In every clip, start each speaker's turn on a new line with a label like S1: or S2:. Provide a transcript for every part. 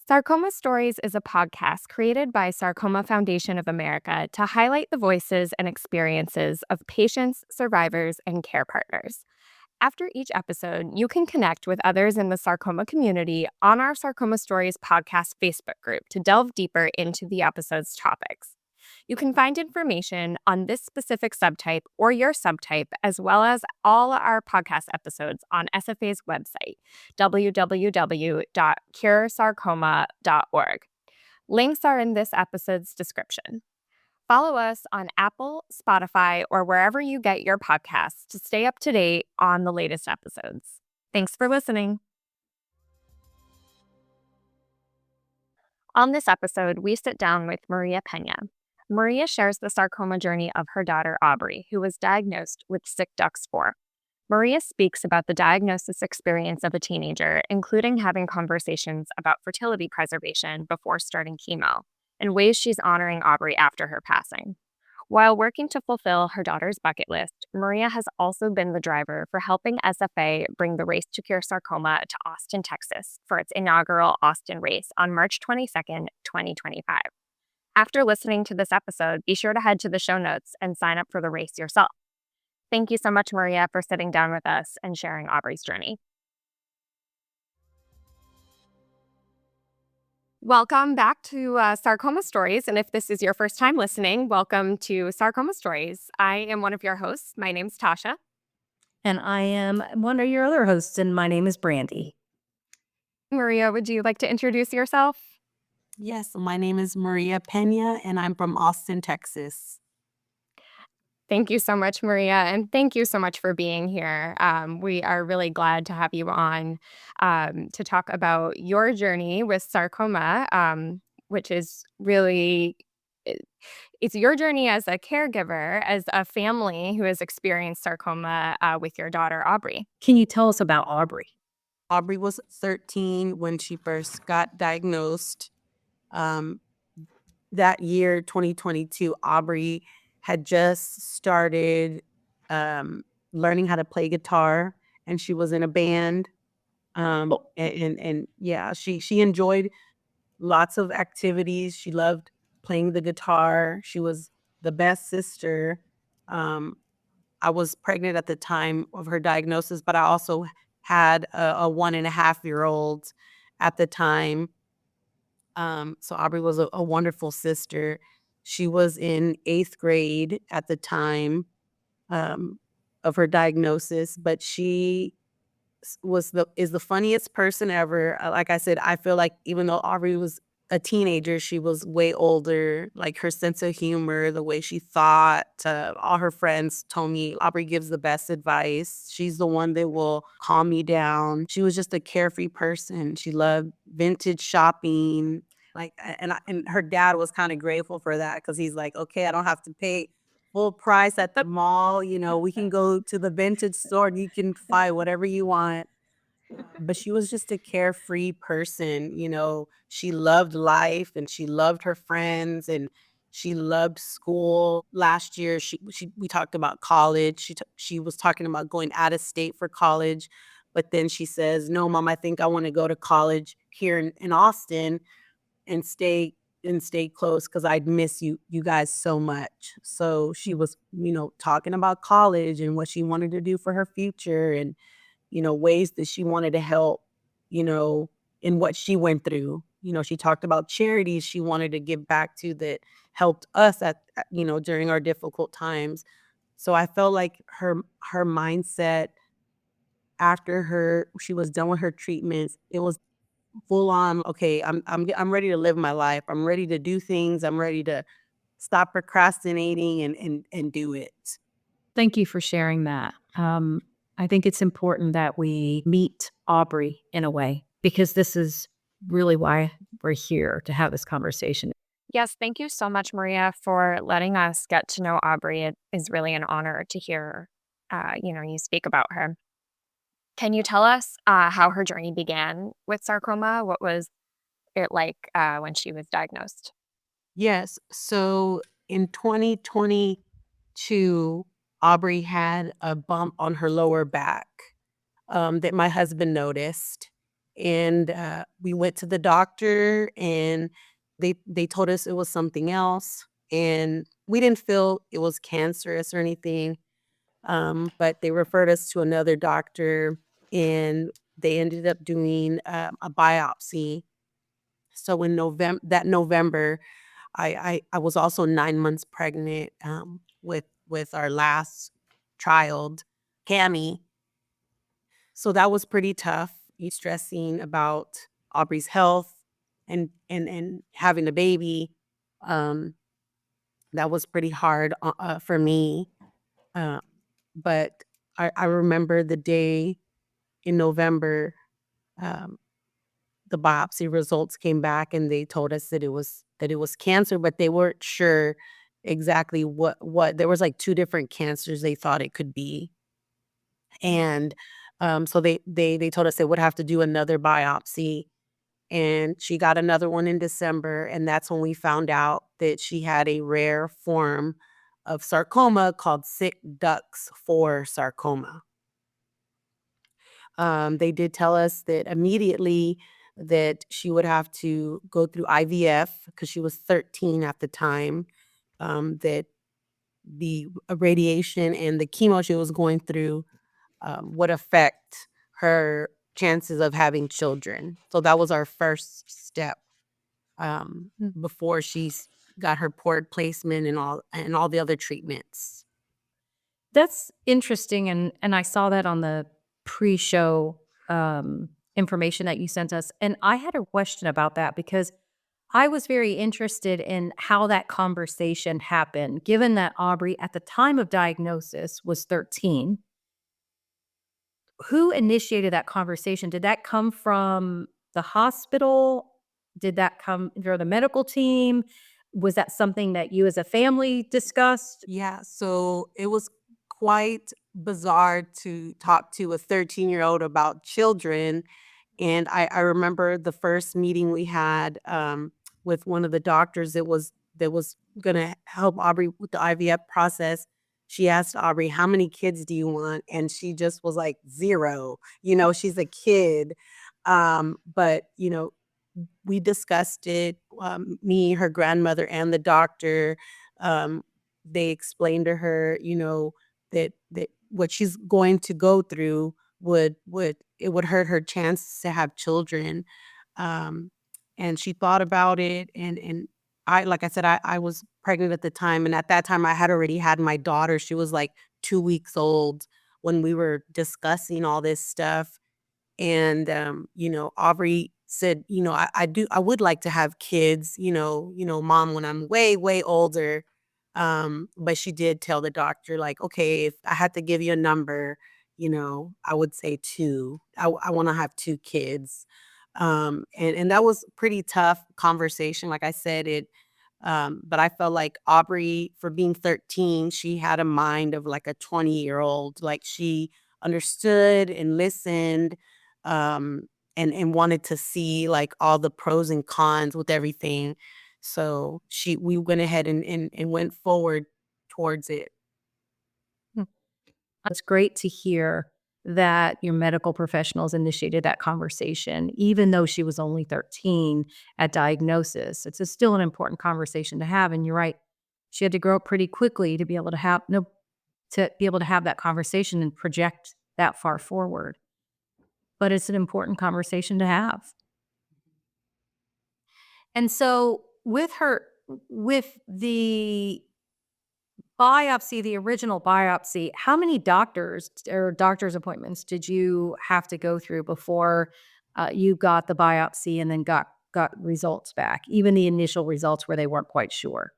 S1: Sarcoma Stories is a podcast created by Sarcoma Foundation of America to highlight the voices and experiences of patients, survivors, and care partners. After each episode, you can connect with others in the sarcoma community on our Sarcoma Stories podcast Facebook group to delve deeper into the episode's topics. You can find information on this specific subtype or your subtype, as well as all our podcast episodes on SFA's website, www.curesarcoma.org. Links are in this episode's description. Follow us on Apple, Spotify, or wherever you get your podcasts to stay up to date on the latest episodes. Thanks for listening. On this episode, we sit down with Maria Peña. Maria shares the sarcoma journey of her daughter, Aubrey, who was diagnosed with sick duct spore. Maria speaks about the diagnosis experience of a teenager, including having conversations about fertility preservation before starting chemo, and ways she's honoring Aubrey after her passing. While working to fulfill her daughter's bucket list, Maria has also been the driver for helping SFA bring the Race to Cure Sarcoma to Austin, Texas for its inaugural Austin race on March 22nd, 2025. After listening to this episode, be sure to head to the show notes and sign up for the race yourself. Thank you so much, Maria, for sitting down with us and sharing Aubrey's journey. Welcome back to Sarcoma Stories. And if this is your first time listening, welcome to Sarcoma Stories. I am one of your hosts. My name's Tasha.
S2: And I am one of your other hosts, and my name is Brandy.
S1: Maria, would you like to introduce yourself?
S3: Yes, my name is Maria Peña, and I'm from Austin, Texas.
S1: Thank you so much, Maria, and thank you so much for being here. We are really glad to have you on to talk about your journey with sarcoma, which is really, it's your journey as a caregiver, as a family who has experienced sarcoma with your daughter, Aubrey.
S2: Can you tell us about Aubrey?
S3: Aubrey was 13 when she first got diagnosed. That year, 2022, Aubrey had just started learning how to play guitar, and she was in a band. And yeah, she enjoyed lots of activities. She loved playing the guitar. She was the best sister. I was pregnant at the time of her diagnosis, but I also had a 1.5-year-old at the time. So Aubrey was a wonderful sister. She was in 8th grade at the time of her diagnosis, but she is the funniest person ever. Like I said, I feel like even though Aubrey was a teenager, she was way older. Like her sense of humor, the way she thought. All her friends told me Aubrey gives the best advice. She's the one that will calm me down. She was just a carefree person. She loved vintage shopping. And her dad was kind of grateful for that because he's like, okay, I don't have to pay full price at the mall. You know, we can go to the vintage store and you can buy whatever you want. But she was just a carefree person. You know, she loved life and she loved her friends and she loved school. Last year, we talked about college. She was talking about going out of state for college. But then she says, no, Mom, I think I want to go to college here in Austin and stay close because I'd miss you guys so much. So she was, talking about college and what she wanted to do for her future and, ways that she wanted to help, in what she went through. She talked about charities she wanted to give back to that helped us during our difficult times. So I felt like her mindset after she was done with her treatments, it was full on, okay, I'm ready to live my life. I'm ready to do things. I'm ready to stop procrastinating and do it.
S2: Thank you for sharing that. I think it's important that we meet Aubrey in a way, because this is really why we're here to have this conversation.
S1: Yes, thank you so much, Maria, for letting us get to know Aubrey. It is really an honor to hear, you speak about her. Can you tell us how her journey began with sarcoma? What was it like when she was diagnosed?
S3: Yes. So in 2022, Aubrey had a bump on her lower back that my husband noticed. And we went to the doctor, and they told us it was something else. And we didn't feel it was cancerous or anything. But they referred us to another doctor, and they ended up doing a biopsy. So in November, I was also 9 months pregnant with our last child, Cammy. So that was pretty tough. You stressing about Aubrey's health and having a baby. Um, that was pretty hard for me. Uh, but I remember the day in November, um, the biopsy results came back, and they told us that it was cancer, but they weren't sure exactly what. There was like two different cancers they thought it could be. And so they told us they would have to do another biopsy, and she got another one in December, and that's when we found out that she had a rare form of sarcoma called sick ducts 4 sarcoma. They did tell us that immediately that she would have to go through IVF because she was 13 at the time. That the radiation and the chemo she was going through would affect her chances of having children. So that was our first step before she's got her port placement and all the other treatments.
S2: That's interesting, and I saw that on the pre-show, information that you sent us, and I had a question about that because I was very interested in how that conversation happened, given that Aubrey, at the time of diagnosis, was 13. Who initiated that conversation? Did that come from the hospital? Did that come from the medical team? Was that something that you as a family discussed?
S3: Yeah, so it was quite bizarre to talk to a 13-year-old about children. And I remember the first meeting we had with one of the doctors that was gonna help Aubrey with the IVF process. She asked Aubrey, "How many kids do you want?" And she just was like, "0." She's a kid. But we discussed it, me, her grandmother, and the doctor. Um, they explained to her, that what she's going to go through would hurt her chance to have children. Um, and she thought about it, and I, like I said, I was pregnant at the time, and at that time I had already had my daughter. She was like 2 weeks old when we were discussing all this stuff. And Aubrey said, I would like to have kids, mom, when I'm way, way older. But she did tell the doctor, like, okay, if I had to give you a number, I would say 2. I want to have 2 kids. And that was pretty tough conversation. Like I said, but I felt like Aubrey, for being 13, she had a mind of like a 20-year-old. Like, she understood and listened, and wanted to see like all the pros and cons with everything. So we went ahead and went forward towards it.
S2: It's great to hear that your medical professionals initiated that conversation, even though she was only 13 at diagnosis. Still an important conversation to have. And you're right, she had to grow up pretty quickly to be able to have no to be able to have that conversation and project that far forward. But it's an important conversation to have. And so with the biopsy, the original biopsy, how many doctors or doctor's appointments did you have to go through before you got the biopsy and then got results back, even the initial results where they weren't quite sure?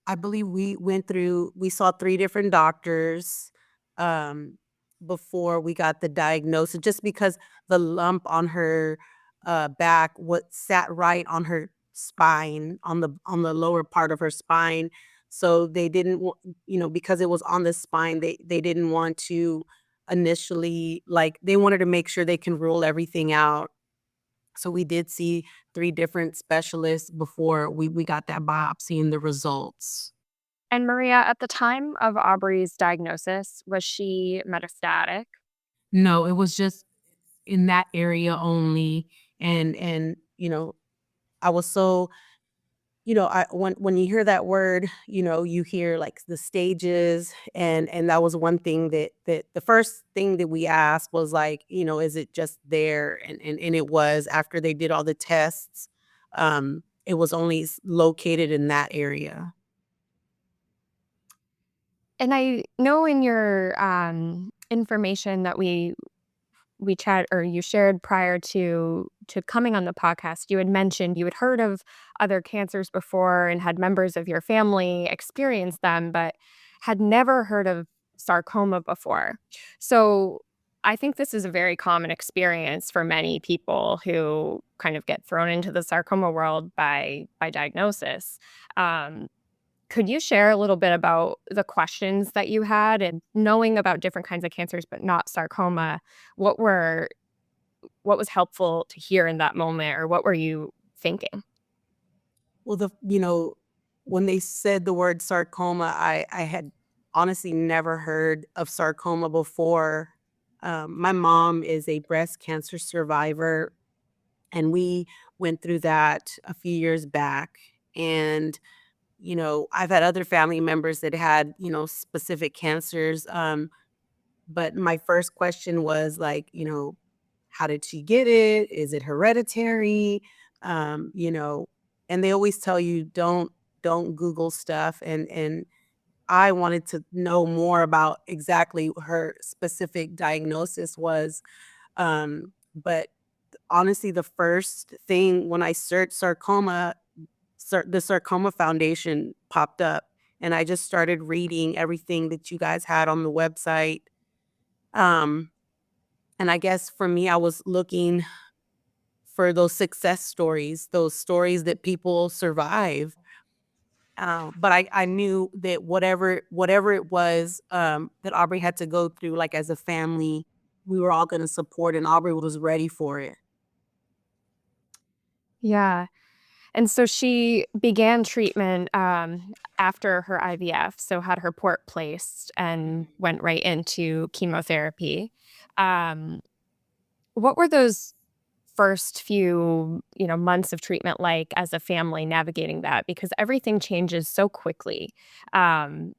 S3: I believe we saw 3 different doctors, um, before we got the diagnosis, just because the lump on her, back, what sat right on her spine, on the lower part of her spine. So they didn't because it was on the spine, they didn't want to initially, like, they wanted to make sure they can rule everything out. So we did see 3 different specialists before we got that biopsy and the results.
S1: And Maria, at the time of Aubrey's diagnosis, was she metastatic?
S3: No, it was just in that area only. And I was so, when you hear that word, you hear like the stages, and that was one thing that the first thing that we asked was like, is it just there? And it was, after they did all the tests, it was only located in that area.
S1: And I know in your information that we chat or you shared prior to coming on the podcast, you had mentioned you had heard of other cancers before and had members of your family experience them, but had never heard of sarcoma before. So I think this is a very common experience for many people who kind of get thrown into the sarcoma world by diagnosis. Um, could you share a little bit about the questions that you had and knowing about different kinds of cancers, but not sarcoma? What were what was helpful to hear in that moment, or what were you thinking?
S3: Well, when they said the word sarcoma, I had honestly never heard of sarcoma before. My mom is a breast cancer survivor, and we went through that a few years back. And I've had other family members that had specific cancers. But my first question was like, how did she get it? Is it hereditary? Um, you know, and they always tell you don't Google stuff. And I wanted to know more about exactly what her specific diagnosis was. But honestly, the first thing when I searched sarcoma, the Sarcoma Foundation popped up, and I just started reading everything that you guys had on the website. Um, and I guess for me, I was looking for those success stories, those stories that people survive. But I knew that whatever it was, that Aubrey had to go through, like as a family, we were all going to support, and Aubrey was ready for it.
S1: Yeah. And so she began treatment after her IVF, so had her port placed and went right into chemotherapy. Um, what were those first few, months of treatment like as a family navigating that? Because everything changes so quickly. Um,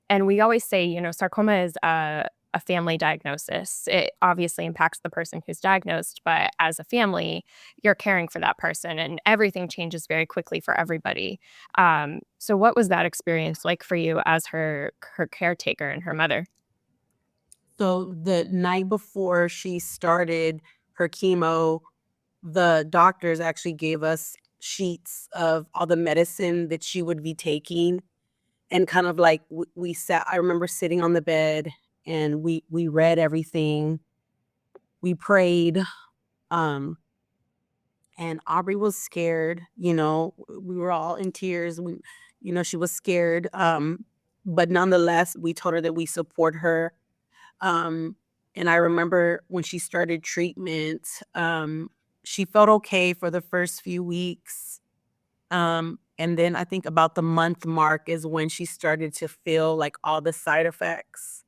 S1: and we always say, sarcoma is a family diagnosis. It obviously impacts the person who's diagnosed, but as a family, you're caring for that person, and everything changes very quickly for everybody. So, what was that experience like for you as her caretaker and her mother?
S3: So the night before she started her chemo, the doctors actually gave us sheets of all the medicine that she would be taking, and kind of like we sat. I remember sitting on the bed, and we read everything. We prayed. Um, and Aubrey was scared. We were all in tears. She was scared. But nonetheless, we told her that we support her. Um, and I remember when she started treatment, she felt okay for the first few weeks. And then I think about the month mark is when she started to feel like all the side effects.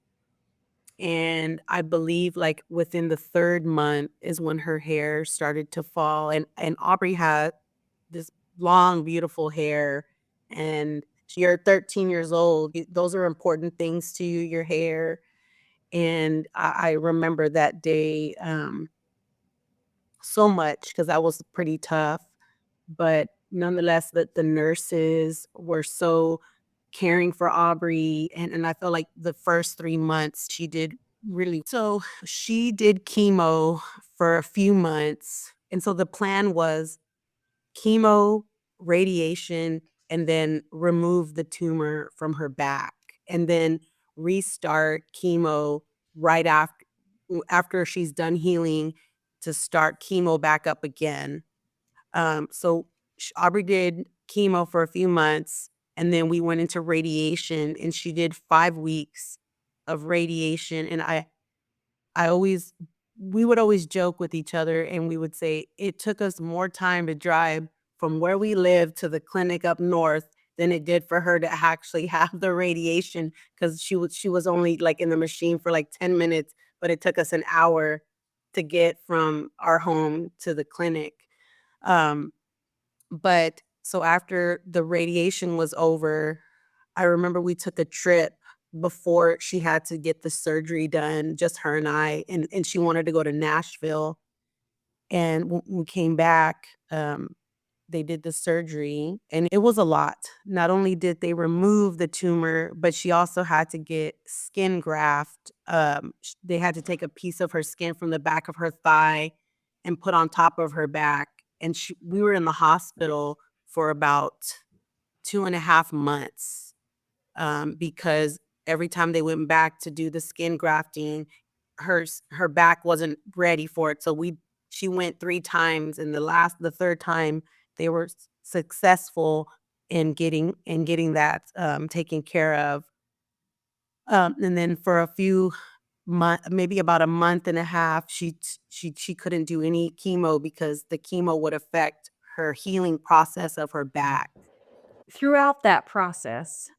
S3: And I believe like within the third month is when her hair started to fall. And Aubrey had this long, beautiful hair. And you're 13 years old. Those are important things to you, your hair. And I remember that day, so much, because that was pretty tough. But nonetheless, the nurses were so caring for Aubrey, and I felt like the first 3 months she did really so. She did chemo for a few months, and so the plan was chemo, radiation, and then remove the tumor from her back, and then restart chemo right after she's done healing, to start chemo back up again. So Aubrey did chemo for a few months, and then we went into radiation, and she did 5 weeks of radiation. And I always, we would always joke with each other, and we would say it took us more time to drive from where we live to the clinic up north than it did for her to actually have the radiation, because she was only like in the machine for like 10 minutes, but it took us an hour to get from our home to the clinic. Um, but so after the radiation was over, I remember we took a trip before she had to get the surgery done, just her and I, and she wanted to go to Nashville. And when we came back, they did the surgery and it was a lot. Not only did they remove the tumor, but she also had to get skin graft. They had to take a piece of her skin from the back of her thigh and put on top of her back. And we were in the hospital for about 2.5 months, because every time they went back to do the skin grafting, her back wasn't ready for it. So she went 3 times, and the third time they were successful in getting that taken care of. And then for a few months, maybe about a month and a half, she couldn't do any chemo because the chemo would affect her healing process of her back.
S2: Throughout that process,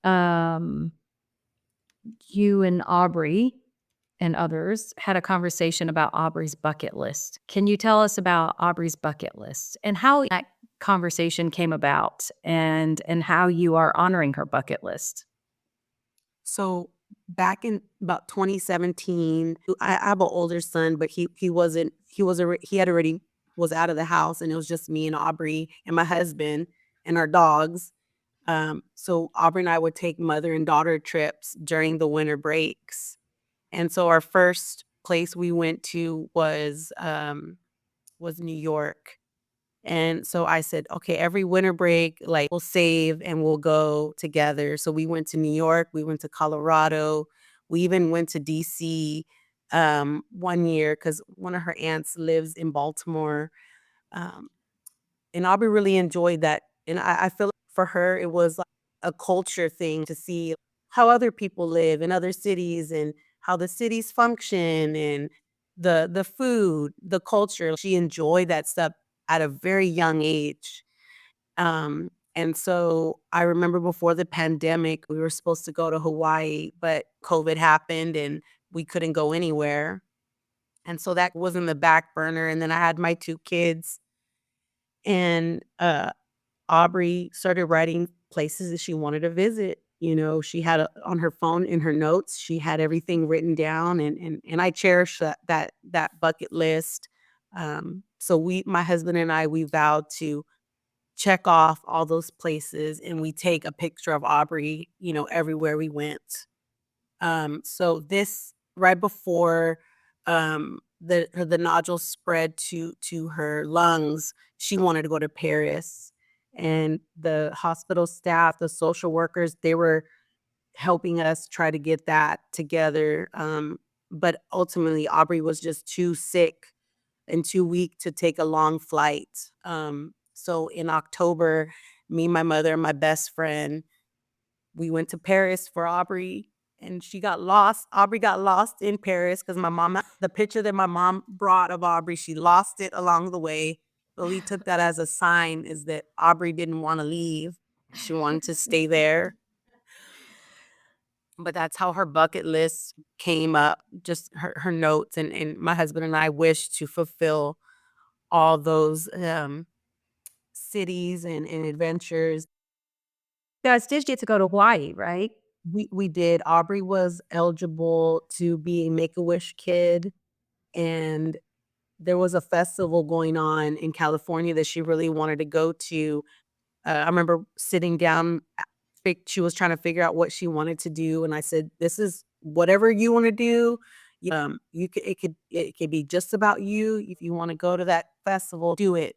S2: um, you and Aubrey and others had a conversation about Aubrey's bucket list. Can you tell us about Aubrey's bucket list and how that conversation came about and how you are honoring her bucket list?
S3: So back in about 2017, I have an older son, but he had already was out of the house, and it was just me and Aubrey and my husband and our dogs. So Aubrey and I would take mother and daughter trips during the winter breaks. And so our first place we went to was New York. And so I said, okay, every winter break, like we'll save and we'll go together. So we went to New York, we went to Colorado, we even went to DC one year because one of her aunts lives in Baltimore. Um, and Aubrey really enjoyed that. And I feel like for her, it was like a culture thing to see how other people live in other cities and how the cities function and the food, the culture. She enjoyed that stuff at a very young age. And so I remember before the pandemic, we were supposed to go to Hawaii, but COVID happened and we couldn't go anywhere. And so that was in the back burner. And then I had my 2 kids, and Aubrey started writing places that she wanted to visit. She had on her phone in her notes, she had everything written down, and I cherish that bucket list. So my husband and I, we vowed to check off all those places, and we take a picture of Aubrey, everywhere we went. So this right before the nodule spread to her lungs, she wanted to go to Paris, and the hospital staff, the social workers, they were helping us try to get that together. But ultimately, Aubrey was just too sick and too weak to take a long flight. So in October, me, my mother, and my best friend, we went to Paris for Aubrey, and she got lost. Aubrey got lost in Paris because the picture that my mom brought of Aubrey, she lost it along the way. So we took that as a sign, is that Aubrey didn't want to leave. She wanted to stay there. But that's how her bucket list came up, just her notes. And my husband and I wish to fulfill all those cities and adventures.
S2: You guys did get to go to Hawaii, right?
S3: We did. Aubrey was eligible to be a Make-A-Wish kid, and there was a festival going on in California that she really wanted to go to. I remember sitting down, she was trying to figure out what she wanted to do, and I said, "This is whatever you want to do. It could be just about you. If you want to go to that festival, do it."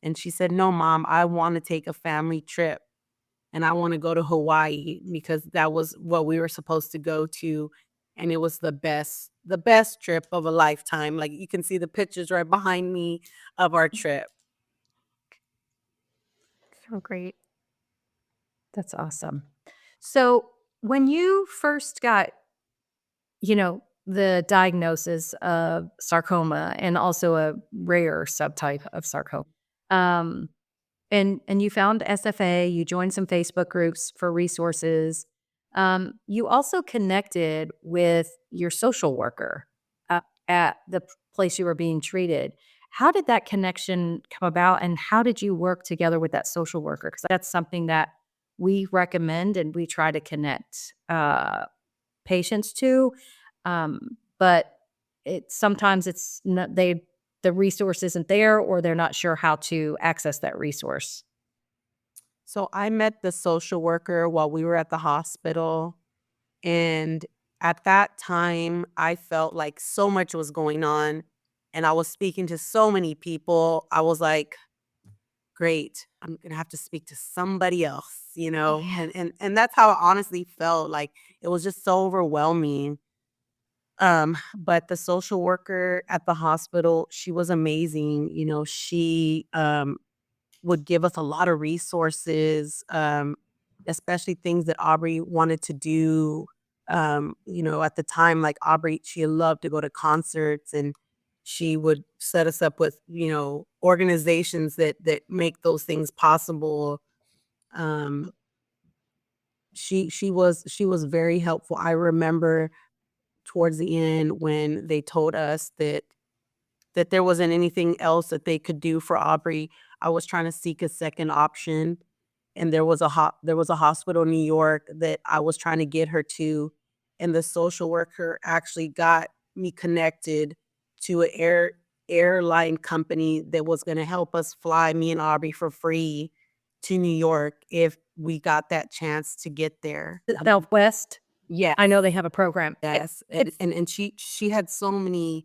S3: And she said, "No, Mom, I want to take a family trip. And I wanna go to Hawaii because that was what we were supposed to go to, and it was the best trip of a lifetime." Like, you can see the pictures right behind me of our trip.
S1: So great.
S2: That's awesome. So when you first got, the diagnosis of sarcoma and also a rare subtype of sarcoma, um, and you found SFA, you joined some Facebook groups for resources. You also connected with your social worker. at the place you were being treated. How did that connection come about, and how did you work together with that social worker? Because that's something that we recommend and we try to connect patients to. But sometimes it's not, the resource isn't there, or they're not sure how to access that resource.
S3: So I met the social worker while we were at the hospital. And at that time, I felt like so much was going on. And I was speaking to so many people. I was like, great, I'm gonna have to speak to somebody else,
S1: Yeah.
S3: and that's how it honestly felt. Like it was just so overwhelming. But the social worker at the hospital, she was amazing. She would give us a lot of resources, especially things that Aubrey wanted to do. At the time, like Aubrey, she loved to go to concerts, and she would set us up with, organizations that make those things possible. Um, she was very helpful. I remember towards the end when they told us that there wasn't anything else that they could do for Aubrey. I was trying to seek a second option, and there was a hospital in New York that I was trying to get her to, and the social worker actually got me connected to an airline company that was going to help us fly me and Aubrey for free to New York if we got that chance to get there.
S2: Southwest,
S3: Yeah.
S2: I know they have a program.
S3: Yes, and she had so many,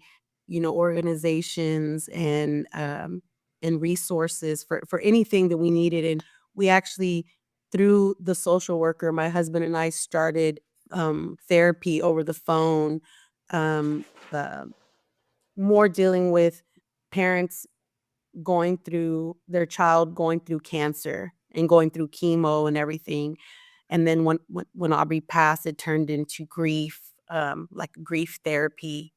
S3: organizations and resources for anything that we needed, and we actually, through the social worker, my husband and I started therapy over the phone, um, uh, more dealing with parents their child going through cancer and going through chemo and everything. And then when Aubrey passed, it turned into grief, like grief therapy.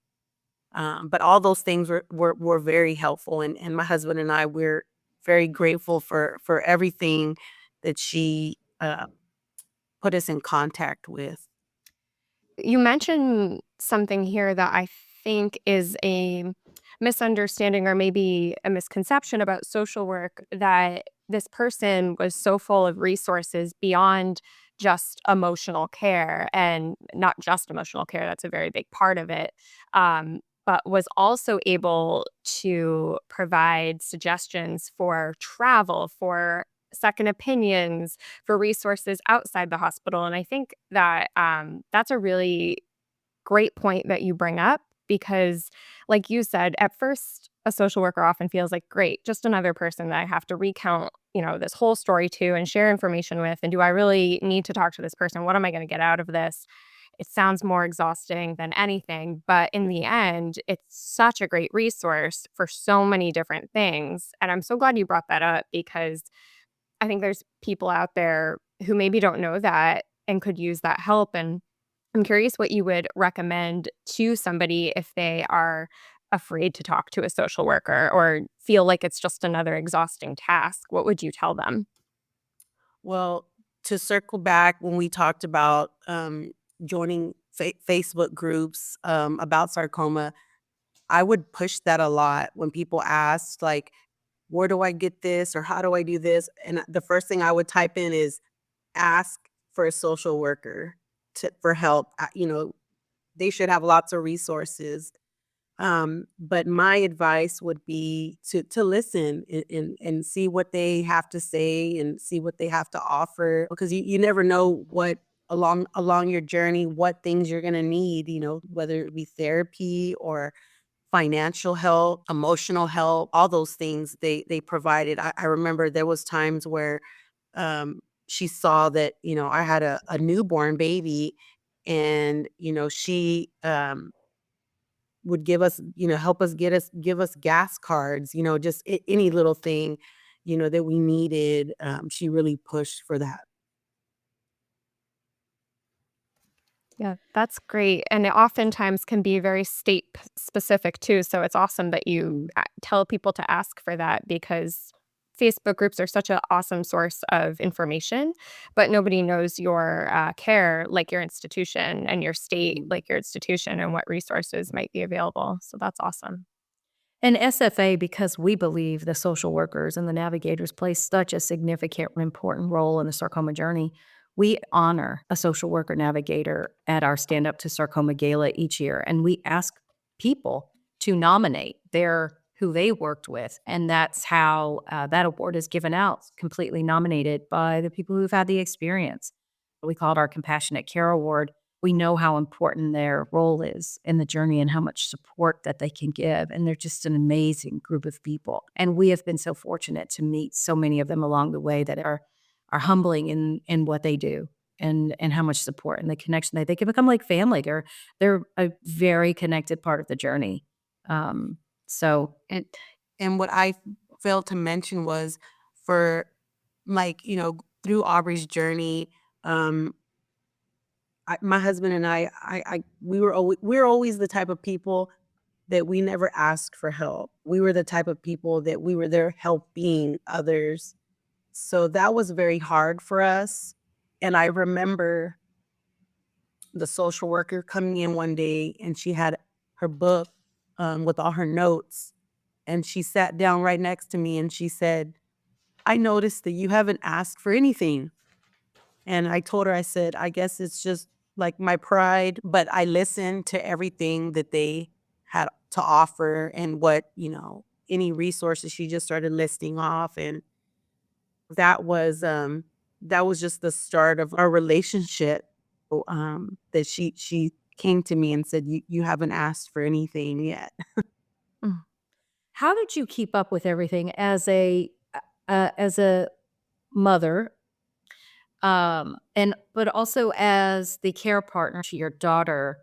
S3: But all those things were very helpful, and my husband and I, we're very grateful for everything that she put us in contact with.
S1: You mentioned something here that I think is a misunderstanding or maybe a misconception about social work, that this person was so full of resources beyond just emotional care, and not just emotional care, that's a very big part of it. But was also able to provide suggestions for travel, for second opinions, for resources outside the hospital. And I think that that's a really great point that you bring up, because, like you said, at first, a social worker often feels like, great, just another person that I have to recount, this whole story to and share information with. And do I really need to talk to this person? What am I going to get out of this? It sounds more exhausting than anything. But in the end, it's such a great resource for so many different things. And I'm so glad you brought that up, because I think there's people out there who maybe don't know that and could use that help. And I'm curious what you would recommend to somebody if they are afraid to talk to a social worker or feel like it's just another exhausting task. What would you tell them?
S3: Well, to circle back when we talked about joining Facebook groups about sarcoma, I would push that a lot when people asked, like, where do I get this or how do I do this? And the first thing I would type in is ask for a social worker for help. They should have lots of resources. But my advice would be to listen and see what they have to say and see what they have to offer, because you never know what along your journey, what things you're gonna need, whether it be therapy or financial help, emotional help, all those things they provided. I remember there was times where she saw that, I had a newborn baby, and, she would give us, help us give us gas cards, just any little thing, that we needed. She really pushed for that.
S1: Yeah, that's great. And it oftentimes can be very specific too. So it's awesome that you tell people to ask for that, because Facebook groups are such an awesome source of information, but nobody knows your care like your institution and your state like your institution and what resources might be available. So that's awesome.
S2: And SFA, because we believe the social workers and the navigators play such a significant and important role in the sarcoma journey, we honor a social worker navigator at our Stand Up to Sarcoma Gala each year. And we ask people to nominate who they worked with. And that's how that award is given out, completely nominated by the people who've had the experience. We call it our Compassionate Care Award. We know how important their role is in the journey and how much support that they can give. And they're just an amazing group of people. And we have been so fortunate to meet so many of them along the way that are humbling in what they do and how much support and the connection they can become like family. They're a very connected part of the journey. So
S3: And what I failed to mention was for through Aubrey's journey, my husband and we were always the type of people that we never asked for help. We were the type of people that we were there helping others. So that was very hard for us. And I remember the social worker coming in one day and she had her book with all her notes. And she sat down right next to me and she said, "I noticed that you haven't asked for anything." And I told her, I said, "I guess it's just like my pride, but I listened to everything that they had to offer and any resources she just started listing off. And that was just the start of our relationship. That she came to me and said, you haven't asked for anything yet."
S2: mm. How did you keep up with everything as a mother, but also as the care partner to your daughter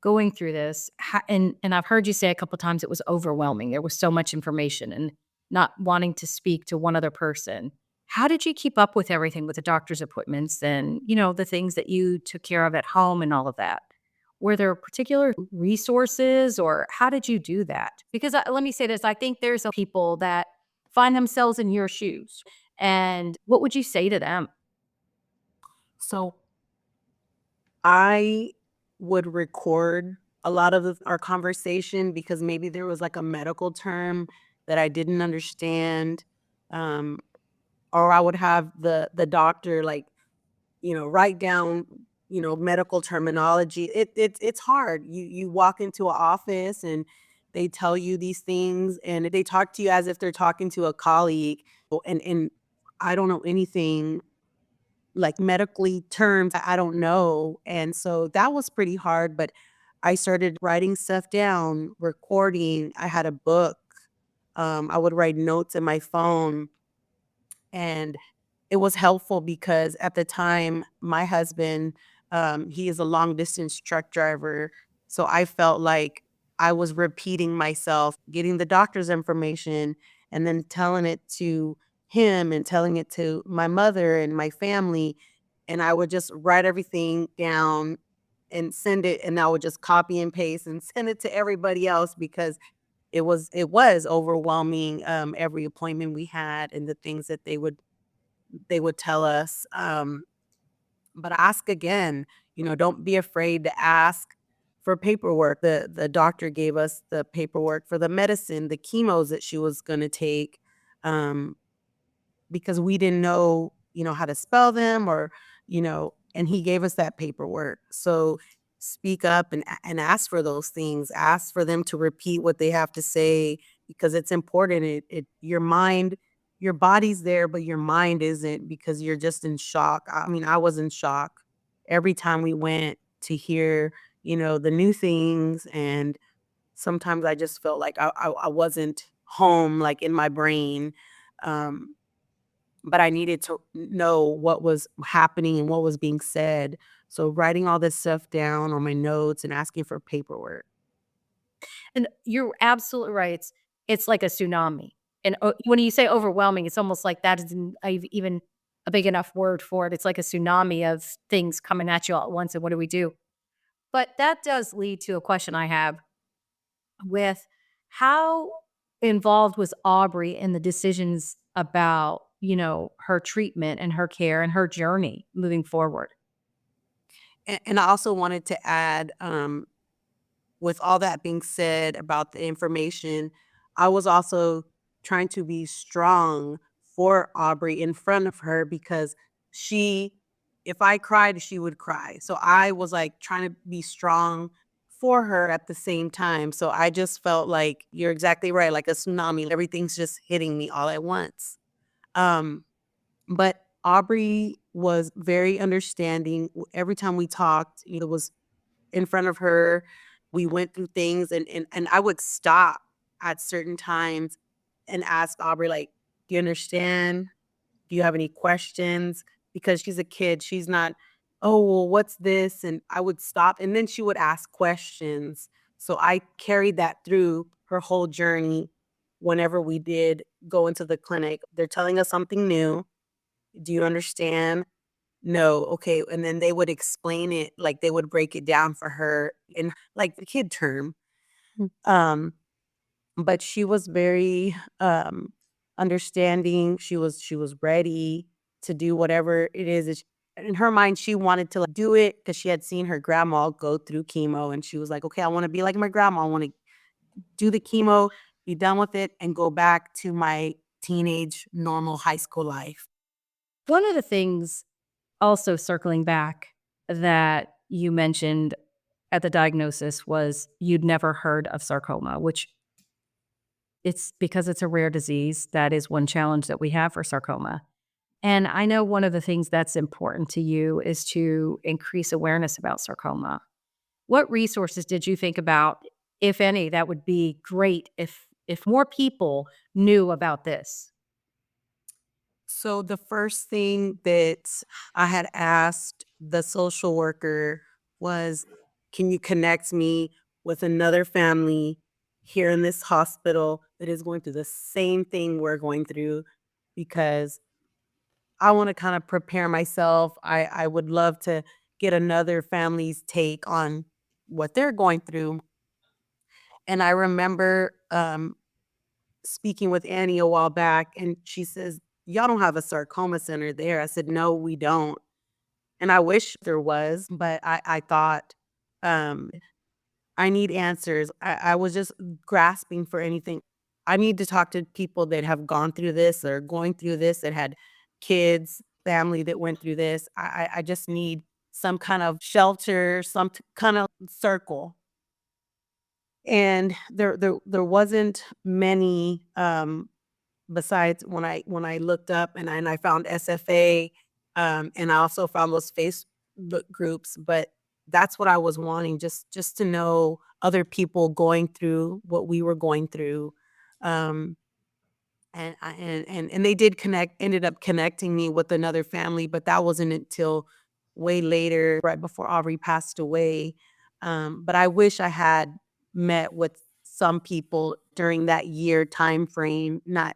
S2: going through this? And I've heard you say a couple times it was overwhelming. There was so much information and not wanting to speak to one other person. How did you keep up with everything with the doctor's appointments and, the things that you took care of at home and all of that? Were there particular resources or how did you do that? Because let me say this, I think there's some people that find themselves in your shoes. And what would you say to them?
S3: So I would record a lot of our conversation because maybe there was like a medical term that I didn't understand. Um, or I would have the doctor write down, medical terminology. It's hard. You walk into an office and they tell you these things and they talk to you as if they're talking to a colleague. And I don't know anything like medically terms I don't know. And so that was pretty hard, but I started writing stuff down, recording. I had a book. I would write notes in my phone. And it was helpful because at the time, my husband, he is a long distance truck driver. So I felt like I was repeating myself, getting the doctor's information and then telling it to him and telling it to my mother and my family. And I would just write everything down and send it. And I would just copy and paste and send it to everybody else because it was overwhelming, every appointment we had and the things that they would tell us. But ask again, don't be afraid to ask for paperwork. The doctor gave us the paperwork for the medicine, the chemos that she was going to take, um, because we didn't know, how to spell them and he gave us that paperwork. So speak up and ask for those things. Ask for them to repeat what they have to say because it's important. Your mind, your body's there, but your mind isn't because you're just in shock. I mean, I was in shock every time we went to hear, the new things. And sometimes I just felt like I wasn't home, like in my brain. But I needed to know what was happening and what was being said. So writing all this stuff down on my notes and asking for paperwork.
S2: And you're absolutely right. It's like a tsunami. And when you say overwhelming, it's almost like that isn't even a big enough word for it. It's like a tsunami of things coming at you all at once. And what do we do? But that does lead to a question I have with how involved was Aubrey in the decisions about, her treatment and her care and her journey moving forward.
S3: And I also wanted to add, with all that being said about the information, I was also trying to be strong for Aubrey in front of her because she, if I cried, she would cry. So I was like trying to be strong for her at the same time. So I just felt like you're exactly right, like a tsunami. Everything's just hitting me all at once. Um, but Aubrey was very understanding. Every time we talked, it was in front of her. We went through things and I would stop at certain times and ask Aubrey, like, do you understand? Do you have any questions? Because she's a kid. She's not, oh, well, what's this? And I would stop and then she would ask questions. So I carried that through her whole journey whenever we did go into the clinic. They're telling us something new. Do you understand? No, okay, and then they would explain it, like, they would break it down for her in, like, the kid term.
S1: Mm.
S3: But she was very, understanding. She was ready to do whatever it is in her mind, she wanted to, like, do it because she had seen her grandma go through chemo, and she was like, "Okay, I wanna be like my grandma. I wanna do the chemo, be done with it, and go back to my teenage, normal high school life."
S2: One of the things, also circling back, that you mentioned at the diagnosis was you'd never heard of sarcoma, which it's because it's a rare disease. That is one challenge that we have for sarcoma. And I know one of the things that's important to you is to increase awareness about sarcoma. What resources did you think about, if any, that would be great if more people knew about this?
S3: So the first thing that I had asked the social worker was, can you connect me with another family here in this hospital that is going through the same thing we're going through? Because I want to kind of prepare myself. I would love to get another family's take on what they're going through. And I remember speaking with Annie a while back, and she says, y'all don't have a sarcoma center there. I said, no, we don't. And I wish there was, but I thought, um, I need answers. I was just grasping for anything. I need to talk to people that have gone through this or going through this, that had kids, family that went through this. I just need some kind of shelter, kind of circle. And there wasn't many, besides when I looked up and I found SFA, and I also found those Facebook groups, but that's what I was wanting, just to know other people going through what we were going through. Um, and they did ended up connecting me with another family, but that wasn't until way later, right before Aubrey passed away. But I wish I had met with some people during that year time frame, not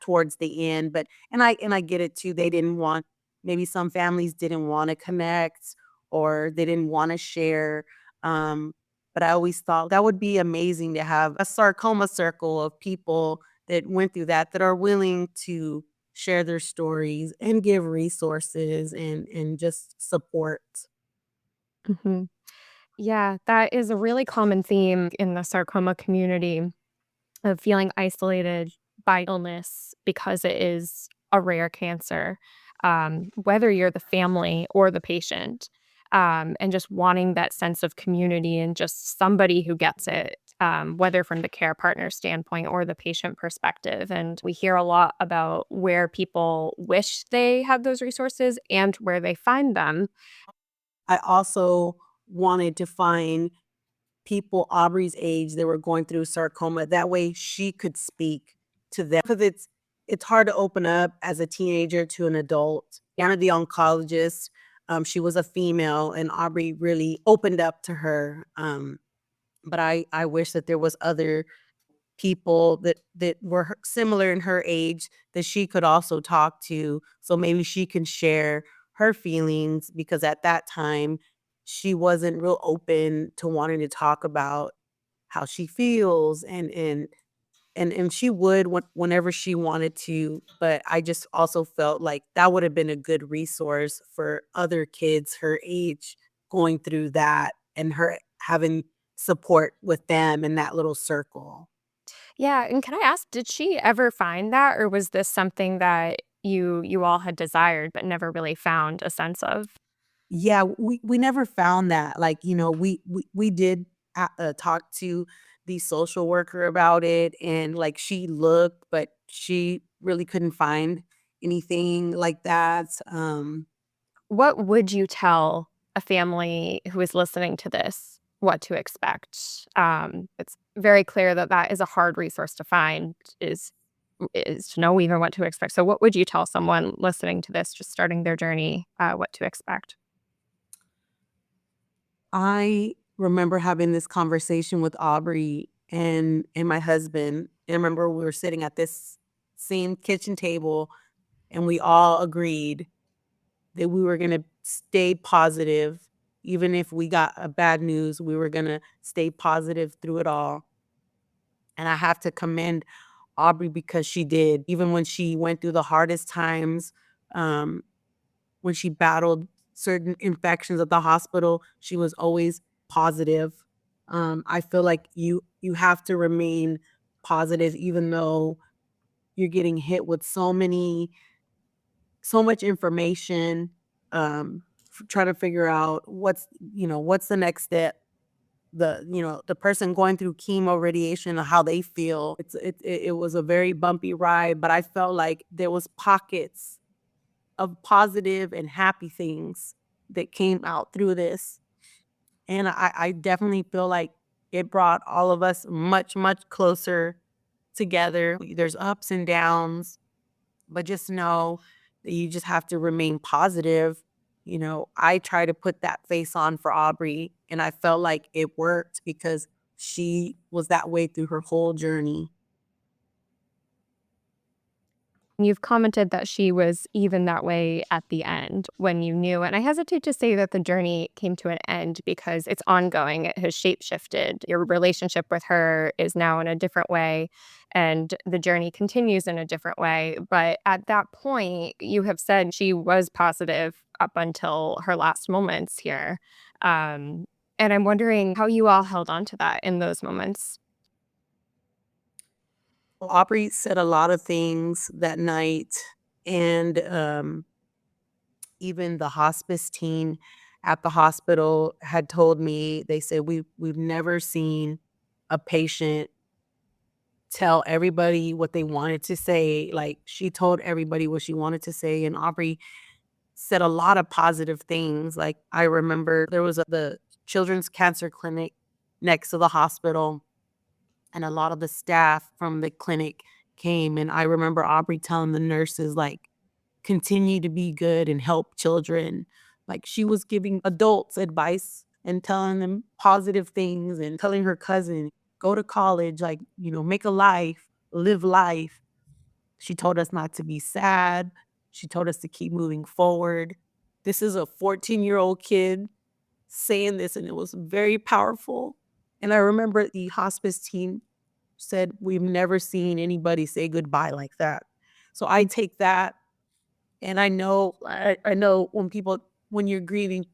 S3: towards the end, but and I get it too. They didn't want, maybe some families didn't want to connect or they didn't want to share. Um, but I always thought that would be amazing to have a sarcoma circle of people that went through that are willing to share their stories and give resources and just support.
S1: Mhm. Yeah, that is a really common theme in the sarcoma community of feeling isolated by illness because it is a rare cancer, whether you're the family or the patient, and just wanting that sense of community and just somebody who gets it, whether from the care partner standpoint or the patient perspective. And we hear a lot about where people wish they had those resources and where they find them.
S3: I also wanted to find people Aubrey's age that were going through sarcoma. That way she could speak to them. Because it's hard to open up as a teenager to an adult. One of the oncologists, she was a female, and Aubrey really opened up to her. But I wish that there was other people that were similar in her age that she could also talk to, so maybe she can share her feelings, because at that time she wasn't real open to wanting to talk about how she feels, and And she would whenever she wanted to, but I just also felt like that would have been a good resource for other kids her age going through that, and her having support with them in that little circle.
S1: Yeah, and can I ask, did she ever find that, or was this something that you all had desired but never really found a sense of?
S3: Yeah, we never found that. Like, we did talk to the social worker about it, and like she looked, but she really couldn't find anything like that.
S1: What would you tell a family who is listening to this what to expect? It's very clear that that is a hard resource to find, is to know even what to expect. So what would you tell someone listening to this, just starting their journey, what to expect?
S3: I remember having this conversation with Aubrey and my husband. And I remember we were sitting at this same kitchen table, and we all agreed that we were gonna stay positive. Even if we got a bad news, we were gonna stay positive through it all. And I have to commend Aubrey because she did. Even when she went through the hardest times, um, when she battled certain infections at the hospital, she was always positive. I feel like you have to remain positive even though you're getting hit with so much information, trying to figure out what's the next step. The person going through chemo radiation and how they feel. It was a very bumpy ride, but I felt like there was pockets of positive and happy things that came out through this. And I definitely feel like it brought all of us much, much closer together. There's ups and downs, but just know that you just have to remain positive. I try to put that face on for Aubrey, and I felt like it worked because she was that way through her whole journey.
S1: You've commented that she was even that way at the end when you knew, and I hesitate to say that the journey came to an end because it's ongoing. It has shape shifted. Your relationship with her is now in a different way, and the journey continues in a different way. But at that point, you have said she was positive up until her last moments here. Um, and I'm wondering how you all held on to that in those moments.
S3: Aubrey said a lot of things that night, and even the hospice team at the hospital had told me, they said, we've never seen a patient tell everybody what they wanted to say. Like, she told everybody what she wanted to say, and Aubrey said a lot of positive things. Like, I remember there was the children's cancer clinic next to the hospital, and a lot of the staff from the clinic came, and I remember Aubrey telling the nurses, like, continue to be good and help children. Like, she was giving adults advice and telling them positive things, and telling her cousin, go to college, like, make a life, live life. She told us not to be sad. She told us to keep moving forward. This is a 14-year-old kid saying this, and it was very powerful. And I remember the hospice team said, we've never seen anybody say goodbye like that. So I take that, and I know when you're grieving,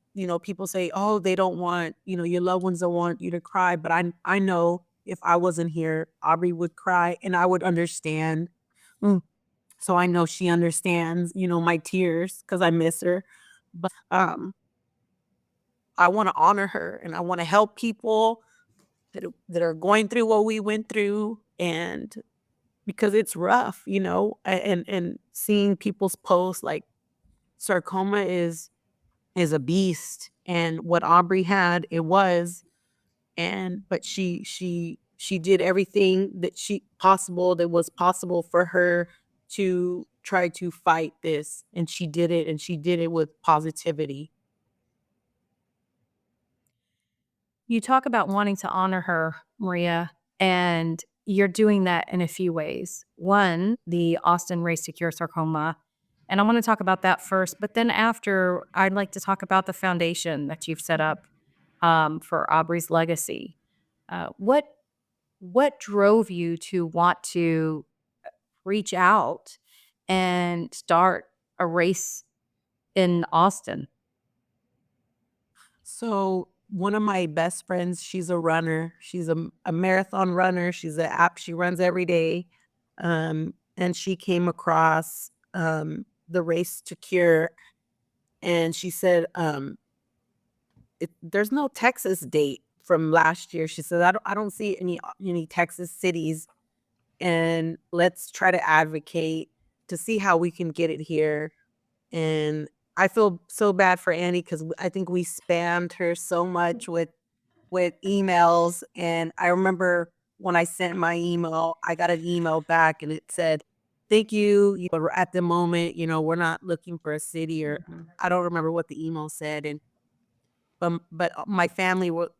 S3: people say, oh, they don't want, your loved ones don't want you to cry. But I know if I wasn't here, Aubrey would cry and I would understand. Mm. So I know she understands, my tears because I miss her. But I want to honor her, and I want to help people that are going through what we went through, and because it's rough, and seeing people's posts like sarcoma is a beast, and what Aubrey had, it was. And but she did everything that was possible for her to try to fight this, and she did it, and she did it with positivity.
S2: You talk about wanting to honor her, Maria, and you're doing that in a few ways. One, the Austin Race to Cure Sarcoma. And I want to talk about that first. But then after, I'd like to talk about the foundation that you've set up for Aubrey's legacy. What what drove you to want to reach out and start a race in Austin?
S3: So one of my best friends, she's a runner. She's a marathon runner. She runs every day. And she came across the race to cure, and she said, there's no Texas date from last year. She said, I don't see any Texas cities, and let's try to advocate to see how we can get it here. And I feel so bad for Annie because I think we spammed her so much with emails. And I remember when I sent my email, I got an email back and it said, "Thank you. At the moment, we're not looking for a city," or I don't remember what the email said. And but my family was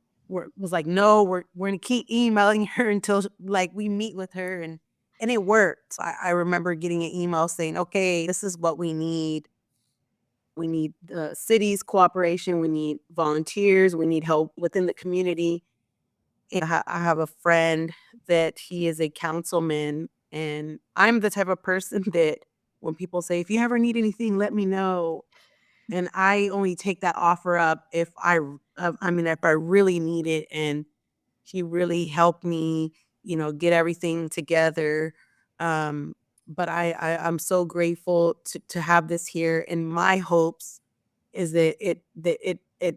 S3: like, "No, we're gonna keep emailing her until like we meet with her," and it worked. I remember getting an email saying, "Okay, this is what we need. We need the city's cooperation. We need volunteers. We need help within the community." And I have a friend that he is a councilman, and I'm the type of person that when people say, "If you ever need anything, let me know." And I only take that offer up if if I really need it. And he really helped me, get everything together. Um, but I'm so grateful to have this here. And my hopes is that it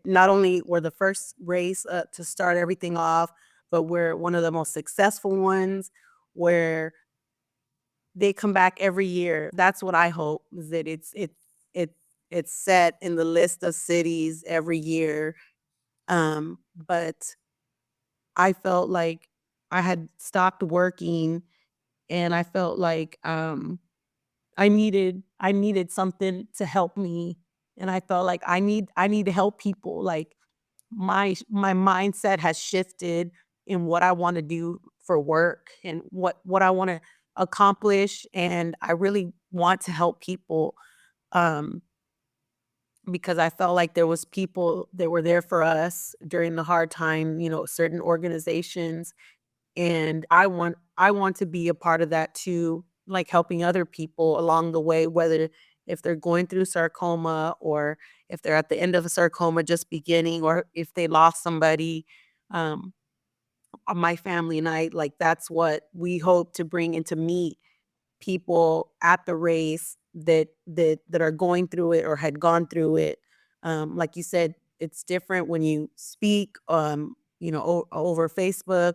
S3: not only we're the first race to start everything off, but we're one of the most successful ones where they come back every year. That's what I hope, is that it's set in the list of cities every year. But I felt like I had stopped working, and I felt like I needed something to help me, and I felt like I need to help people. Like my mindset has shifted in what I want to do for work and what I want to accomplish, and I really want to help people. Um because I felt like there was people that were there for us during the hard time, certain organizations, and I want to be a part of that too, like helping other people along the way, whether if they're going through sarcoma, or if they're at the end of a sarcoma just beginning, or if they lost somebody. Um, my family and I, like, that's what we hope to bring, and to meet people at the race that are going through it or had gone through it. Like you said, it's different when you speak, over Facebook,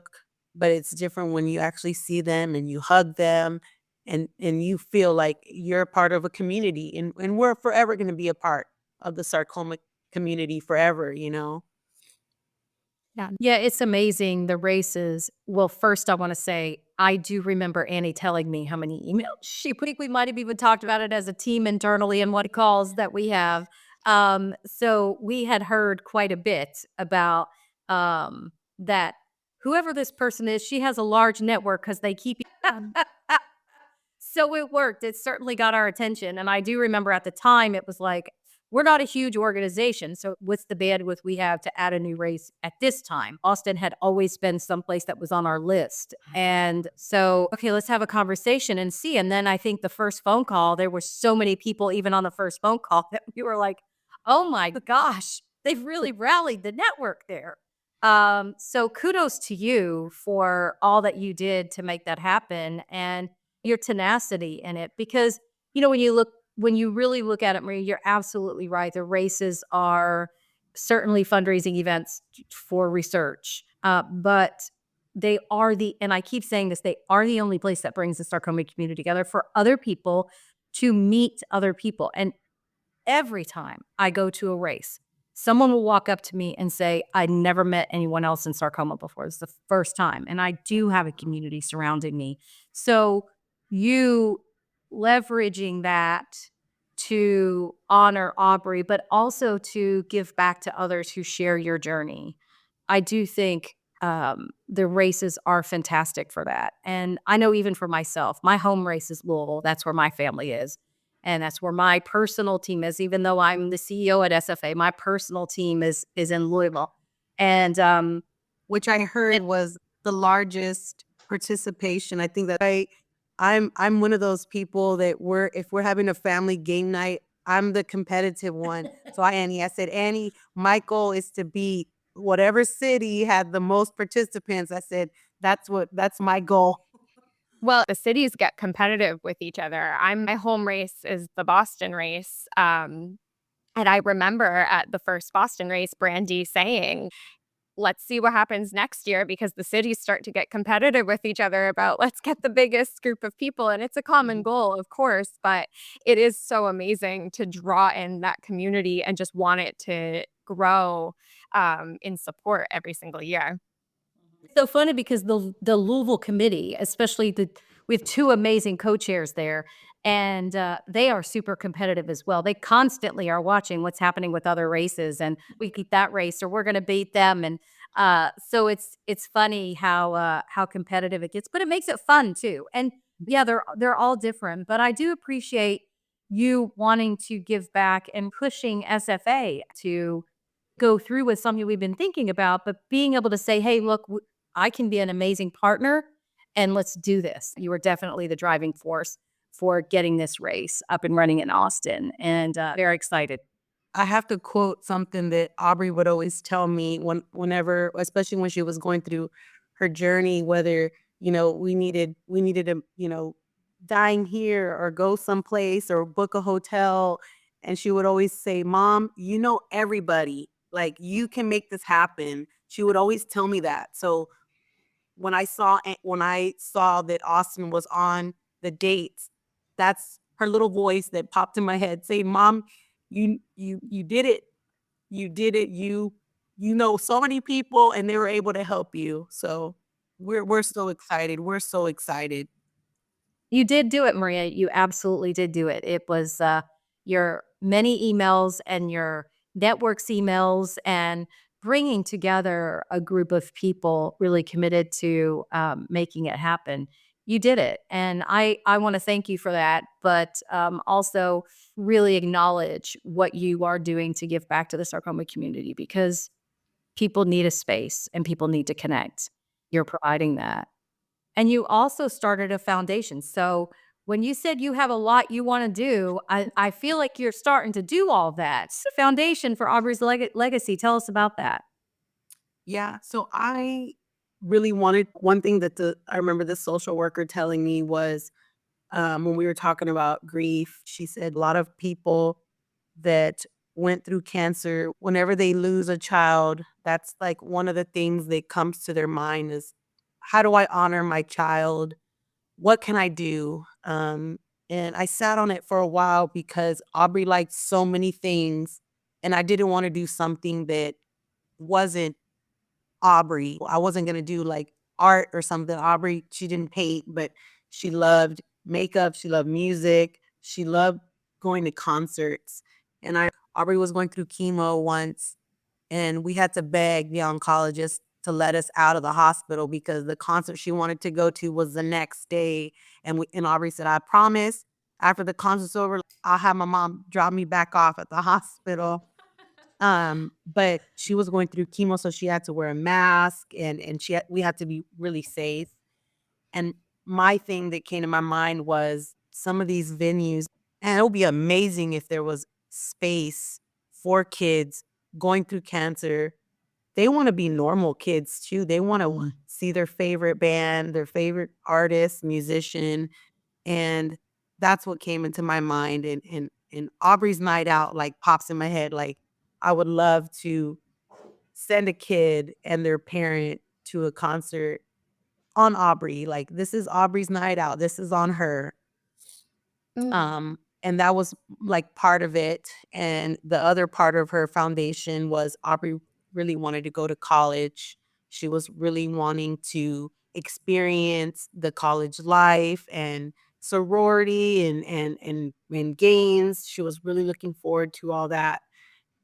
S3: but it's different when you actually see them and you hug them, and you feel like you're a part of a community, and we're forever going to be a part of the sarcoma community forever.
S2: Yeah, it's amazing, the races. Well, first I wanna say, I do remember Annie telling me how many emails she we might have even talked about it as a team internally and what calls that we have. So we had heard quite a bit about, that whoever this person is, she has a large network because they keep So it worked. It certainly got our attention, and I do remember at the time, it was like, we're not a huge organization, so what's the bandwidth we have to add a new race at this time? Austin had always been someplace that was on our list, and so, okay, let's have a conversation and see. And then I think the first phone call, there were so many people even on the first phone call that we were like, "Oh my gosh, they've really rallied the network there." So kudos to you for all that you did to make that happen, and your tenacity in it, because when you really look at it, Maria, you're absolutely right. The races are certainly fundraising events for research, but they are and I keep saying this, they are the only place that brings the sarcoma community together for other people to meet other people. And every time I go to a race, someone will walk up to me and say, "I never met anyone else in sarcoma before. It's the first time." And I do have a community surrounding me. So you leveraging that to honor Aubrey, but also to give back to others who share your journey. I do think the races are fantastic for that. And I know even for myself, my home race is Louisville. That's where my family is. And that's where my personal team is. Even though I'm the CEO at SFA, my personal team is in Louisville. And
S3: Which I heard
S2: it-
S3: was the largest participation. I think that I'm one of those people that if we're having a family game night, I'm the competitive one. So I said, Annie, my goal is to beat whatever city had the most participants. I said, that's my goal.
S1: Well, the cities get competitive with each other. My home race is the Boston race. And I remember at the first Boston race, Brandy saying, let's see what happens next year because the cities start to get competitive with each other about let's get the biggest group of people. And it's a common goal, of course, but it is so amazing to draw in that community and just want it to grow in support every single year.
S2: So funny because the Louisville committee, especially we have two amazing co-chairs there, and they are super competitive as well. They constantly are watching what's happening with other races, and we beat that race, or we're going to beat them, and so it's funny how competitive it gets, but it makes it fun too. And yeah, they're all different, but I do appreciate you wanting to give back and pushing SFA to go through with something we've been thinking about, but being able to say, hey, look, I can be an amazing partner and let's do this. You were definitely the driving force for getting this race up and running in Austin, and very excited.
S3: I have to quote something that Aubrey would always tell me whenever, especially when she was going through her journey, whether, we needed a, dying here or go someplace or book a hotel. And she would always say, Mom, you know everybody. Like, you can make this happen. She would always tell me that. So when I saw that Austin was on the dates, that's her little voice that popped in my head saying, Mom, you did it. You did it. You know so many people and they were able to help you. So we're so excited. We're so excited.
S2: You did do it, Maria. You absolutely did do it. It was your many emails and your network's emails and bringing together a group of people really committed to making it happen. You did it. And I want to thank you for that, but also really acknowledge what you are doing to give back to the sarcoma community because people need a space and people need to connect. You're providing that. And you also started a foundation. So when you said you have a lot you want to do, I feel like you're starting to do all that. Foundation for Aubrey's legacy. Tell us about that.
S3: Yeah. So I really wanted one thing that I remember the social worker telling me was when we were talking about grief, she said a lot of people that went through cancer, whenever they lose a child, that's like one of the things that comes to their mind is, how do I honor my child? What can I do? And I sat on it for a while because Aubrey liked so many things, and I didn't want to do something that wasn't Aubrey. I wasn't gonna do like art or something. Aubrey, she didn't paint, but she loved makeup. She loved music. She loved going to concerts. And Aubrey was going through chemo once, and we had to beg the oncologist to let us out of the hospital because the concert she wanted to go to was the next day. And Aubrey said, I promise after the concert's over, I'll have my mom drop me back off at the hospital. But she was going through chemo, so she had to wear a mask and we had to be really safe. And my thing that came to my mind was some of these venues, and it would be amazing if there was space for kids going through cancer. They want to be normal kids too. They want to see their favorite band, their favorite artist, musician, and that's what came into my mind. And Aubrey's night out like pops in my head. Like, I would love to send a kid and their parent to a concert on Aubrey. Like, this is Aubrey's night out. This is on her. And that was like part of it. And the other part of her foundation was Aubrey really wanted to go to college. She was really wanting to experience the college life and sorority and games. She was really looking forward to all that.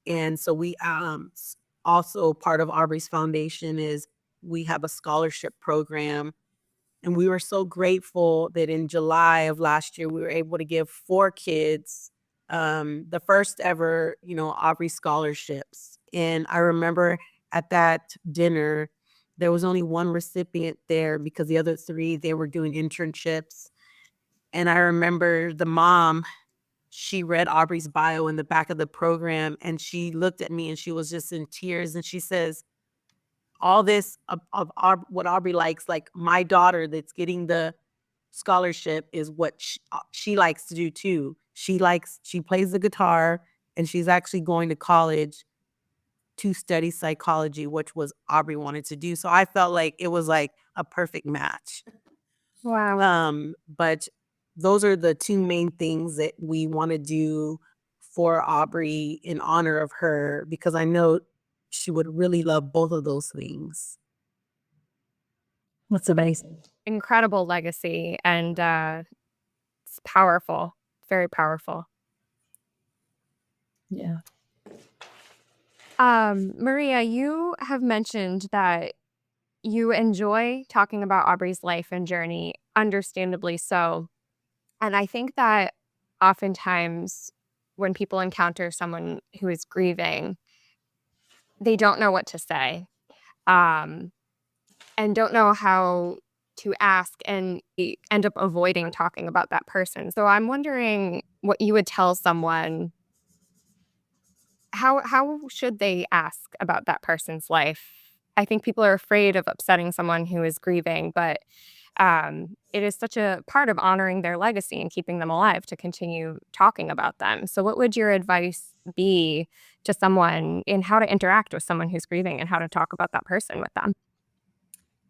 S3: And so we also part of Aubrey's foundation is we have a scholarship program, and we were so grateful that in July of last year, we were able to give 4 kids the first ever, Aubrey scholarships. And I remember at that dinner, There was only one recipient there because the other three, they were doing internships. And I remember the mom, she read Aubrey's bio in the back of the program, and she looked at me and she was just in tears. And she says, all this of what Aubrey likes, like my daughter that's getting the scholarship is what she likes to do too. She plays the guitar, and she's actually going to college to study psychology, which was Aubrey wanted to do. So I felt like it was like a perfect match.
S1: Wow.
S3: But those are the two main things that we want to do for Aubrey in honor of her, because I know she would really love both of those things.
S2: That's amazing.
S1: Incredible legacy, and it's powerful, very powerful.
S2: Yeah.
S1: Maria, you have mentioned that you enjoy talking about Aubrey's life and journey, understandably so. And I think that oftentimes when people encounter someone who is grieving, they don't know what to say, and don't know how to ask, and end up avoiding talking about that person. So I'm wondering what you would tell someone. How should they ask about that person's life? I think people are afraid of upsetting someone who is grieving, but it is such a part of honoring their legacy and keeping them alive to continue talking about them. So what would your advice be to someone in how to interact with someone who's grieving and how to talk about that person with them?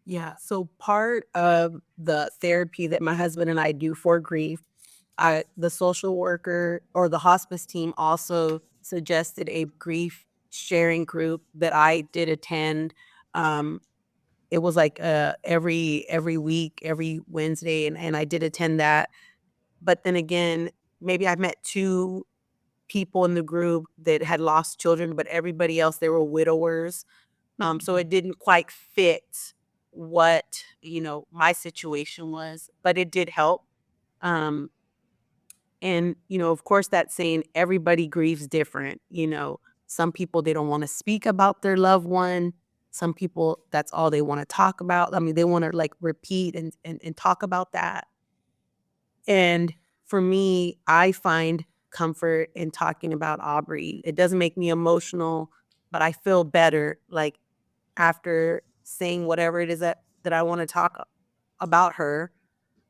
S3: Yeah. So part of the therapy that my husband and I do for grief, the social worker or the hospice team also suggested a grief sharing group that I did attend. Um, it was like every week, every Wednesday, and I did attend that. But then again, maybe I met two people in the group that had lost children, but everybody else, they were widowers. So it didn't quite fit what, my situation was, but it did help. Um, and, of course, that saying everybody grieves different. Some people, they don't want to speak about their loved one. Some people, that's all they want to talk about. I mean, they want to like repeat and talk about that. And for me, I find comfort in talking about Aubrey. It doesn't make me emotional, but I feel better like after saying whatever it is that I want to talk about her.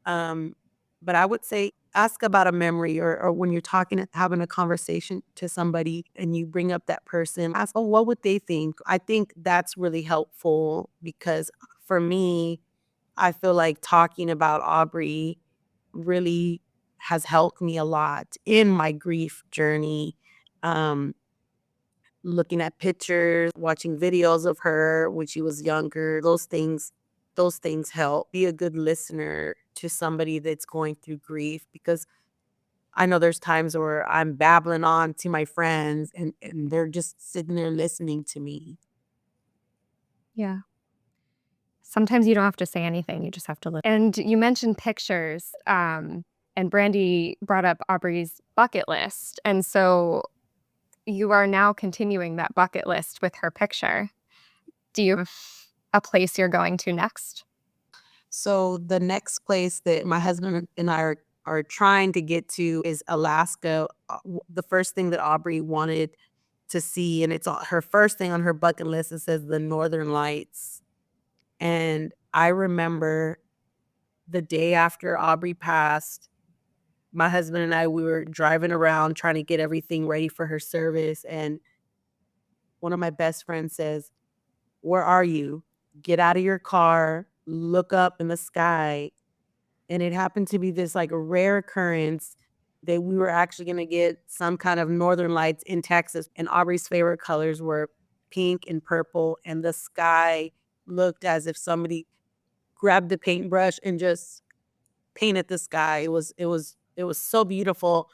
S3: Um, but I would say ask about a memory, or when you're talking, having a conversation to somebody and you bring up that person, ask, oh, what would they think? I think that's really helpful because for me, I feel like talking about Aubrey really has helped me a lot in my grief journey. Um, Looking at pictures, watching videos of her when she was younger, those things help. Be a good listener to somebody that's going through grief, because I know there's times where I'm babbling on to my friends and they're just sitting there listening to me.
S1: Yeah. Sometimes you don't have to say anything, you just have to listen. And you mentioned pictures, and Brandy brought up Aubrey's bucket list. And so you are now continuing that bucket list with her picture. Do you have a place you're going to next?
S3: So the next place that my husband and I are trying to get to is Alaska. The first thing that Aubrey wanted to see, and it's her first thing on her bucket list, it says the Northern Lights. And I remember the day after Aubrey passed, my husband and I, we were driving around trying to get everything ready for her service. And one of my best friends says, "Where are you? Get out of your car, look up in the sky." And it happened to be this like rare occurrence that we were actually going to get some kind of northern lights in Texas. And Aubrey's favorite colors were pink and purple. And the sky looked as if somebody grabbed the paintbrush and just painted the sky. It was so beautiful.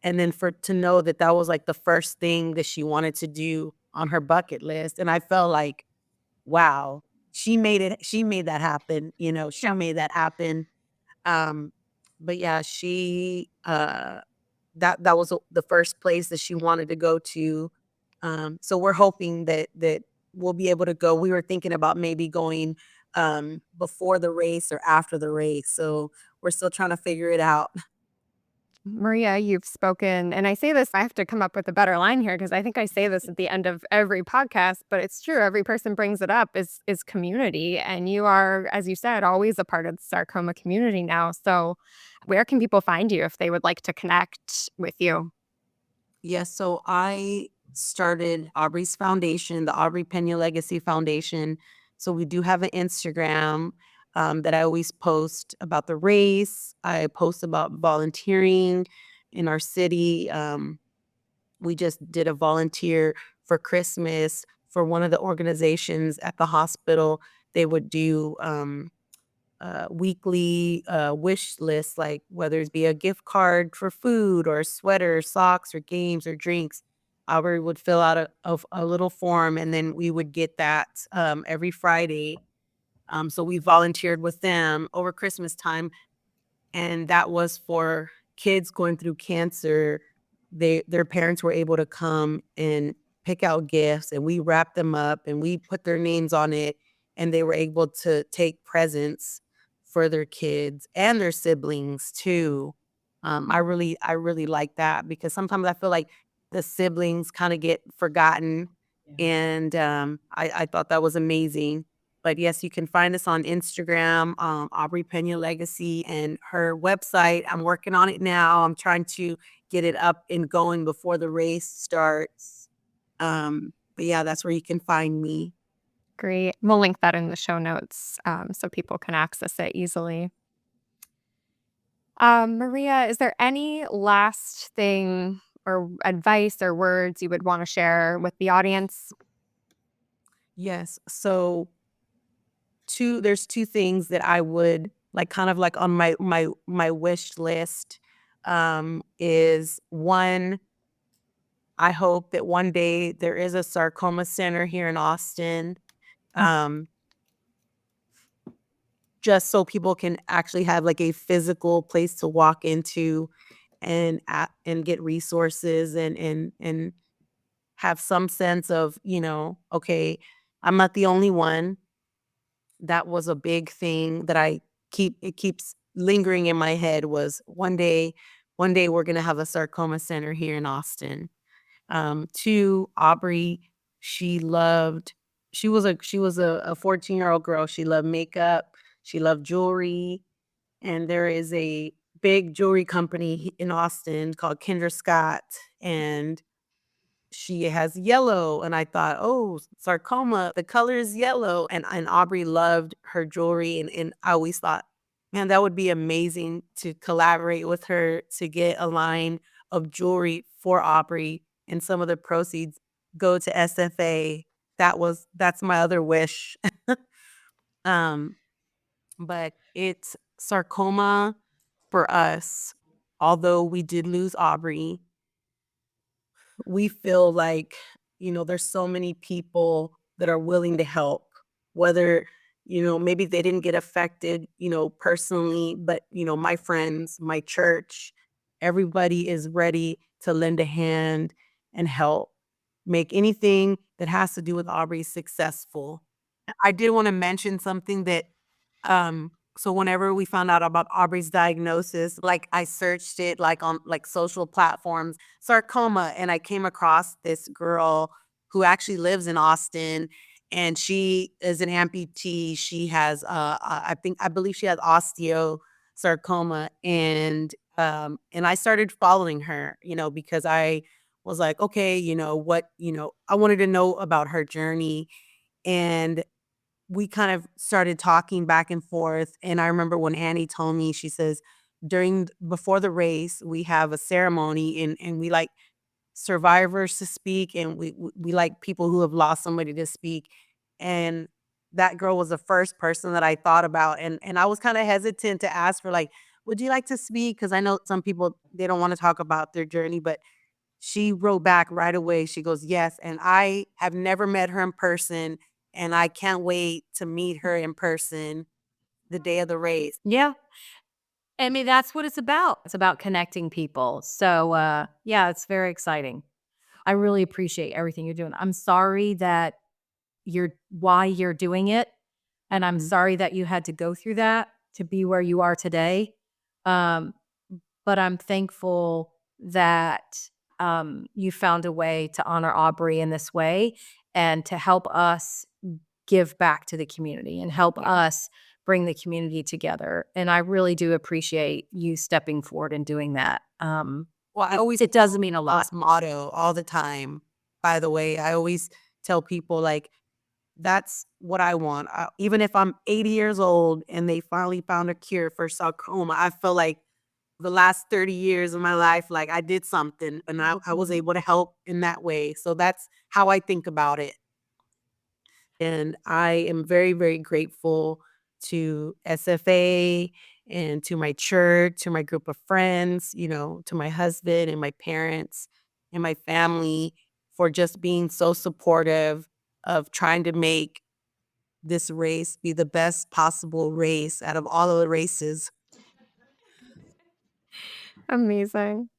S3: And then to know that that was like the first thing that she wanted to do on her bucket list. And I felt like, wow, she made it. She made that happen. She made that happen. Um, but yeah, she that was the first place that she wanted to go to. So we're hoping that we'll be able to go. We were thinking about maybe going before the race or after the race. So we're still trying to figure it out.
S1: Maria, you've spoken, and I say this, I have to come up with a better line here because I think I say this at the end of every podcast, but it's true. Every person brings it up is community. And you are, as you said, always a part of the sarcoma community now. So where can people find you if they would like to connect with you?
S3: Yes, so I started Aubrey's foundation, the Aubrey Peña Legacy Foundation. So we do have an Instagram that I always post about the race. I post about volunteering in our city. We just did a volunteer for Christmas for one of the organizations at the hospital. They would do weekly wish lists, like whether it be a gift card for food or a sweater, socks, or games or drinks. Aubrey would fill out a little form, and then we would get that every Friday. So we volunteered with them over Christmas time, and that was for kids going through cancer. Their parents were able to come and pick out gifts, and we wrapped them up and we put their names on it, and they were able to take presents for their kids and their siblings too. I really like that because sometimes I feel like the siblings kind of get forgotten, and I thought that was amazing. But yes, you can find us on Instagram, Aubrey Pena Legacy, and her website. I'm working on it now. I'm trying to get it up and going before the race starts. But yeah, that's where you can find me.
S1: Great. We'll link that in the show notes so people can access it easily. Maria, is there any last thing or advice or words you would want to share with the audience?
S3: Yes. So there's two things that I would like kind of like on my wish list. Is one, I hope that one day there is a sarcoma center here in Austin. Um, just so people can actually have like a physical place to walk into and get resources and have some sense of, okay, I'm not the only one. That was a big thing that it keeps lingering in my head was one day we're gonna have a sarcoma center here in Austin. Two, Aubrey, she was a 14-year-old girl. She loved makeup, she loved jewelry, and there is a big jewelry company in Austin called Kendra Scott, and she has yellow. And I thought, oh, sarcoma, the color is yellow. And Aubrey loved her jewelry. And I always thought, man, that would be amazing to collaborate with her to get a line of jewelry for Aubrey, and some of the proceeds go to SFA. That's my other wish. um, but it's sarcoma for us. Although we did lose Aubrey, we feel like, there's so many people that are willing to help, whether, maybe they didn't get affected, personally, but, my friends, my church, everybody is ready to lend a hand and help make anything that has to do with Aubrey successful. I did want to mention something that, so whenever we found out about Aubrey's diagnosis, like I searched it like on like social platforms, sarcoma, and I came across this girl who actually lives in Austin, and she is an amputee. She has, I believe she has osteosarcoma, and I started following her, because I was like, okay, I wanted to know about her journey, and we kind of started talking back and forth. And I remember when Annie told me, she says, before the race, we have a ceremony, and we like survivors to speak, and we like people who have lost somebody to speak. And that girl was the first person that I thought about. And I was kind of hesitant to ask her, like, would you like to speak? Because I know some people, they don't want to talk about their journey, but she wrote back right away. She goes, yes. And I have never met her in person, and I can't wait to meet her in person the day of the race.
S2: Yeah. I mean, that's what it's about. It's about connecting people. So, yeah, it's very exciting. I really appreciate everything you're doing. I'm sorry that why you're doing it. And I'm sorry that you had to go through that to be where you are today. But I'm thankful that you found a way to honor Aubrey in this way and to help us give back to the community and help us bring the community together. And I really do appreciate you stepping forward and doing that.
S3: Well,
S2: It does mean a lot.
S3: motto all the time. By the way, I always tell people, like, that's what I want. Even if I'm 80 years old and they finally found a cure for sarcoma, I feel like the last 30 years of my life, like, I did something and I was able to help in that way. So that's how I think about it. And I am very, very grateful to SFA and to my church, to my group of friends, to my husband and my parents and my family for just being so supportive of trying to make this race be the best possible race out of all of the races.
S1: Amazing.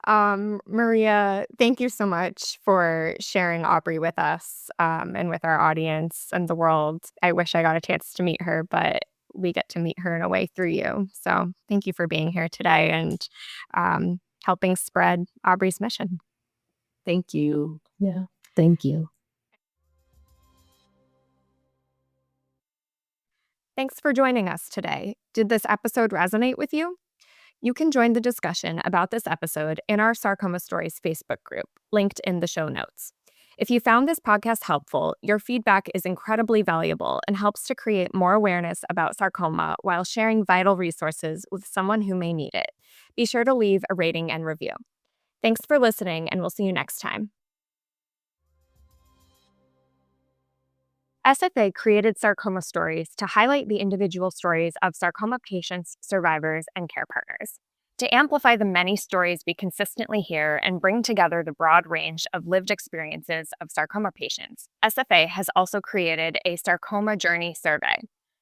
S1: Maria, thank you so much for sharing Aubrey with us and with our audience and the world. I wish I got a chance to meet her, but we get to meet her in a way through you. So thank you for being here today and helping spread Aubrey's mission.
S2: Thank you. Yeah. Thank you.
S1: Thanks for joining us today. Did this episode resonate with you? You can join the discussion about this episode in our Sarcoma Stories Facebook group, linked in the show notes. If you found this podcast helpful, your feedback is incredibly valuable and helps to create more awareness about sarcoma while sharing vital resources with someone who may need it. Be sure to leave a rating and review. Thanks for listening, and we'll see you next time. SFA created Sarcoma Stories to highlight the individual stories of sarcoma patients, survivors, and care partners. To amplify the many stories we consistently hear and bring together the broad range of lived experiences of sarcoma patients, SFA has also created a Sarcoma Journey Survey.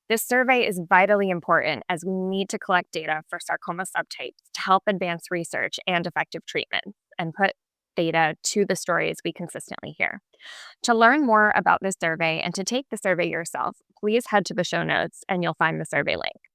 S1: This survey is vitally important as we need to collect data for sarcoma subtypes to help advance research and effective treatment and put data to the stories we consistently hear. To learn more about this survey and to take the survey yourself, please head to the show notes and you'll find the survey link.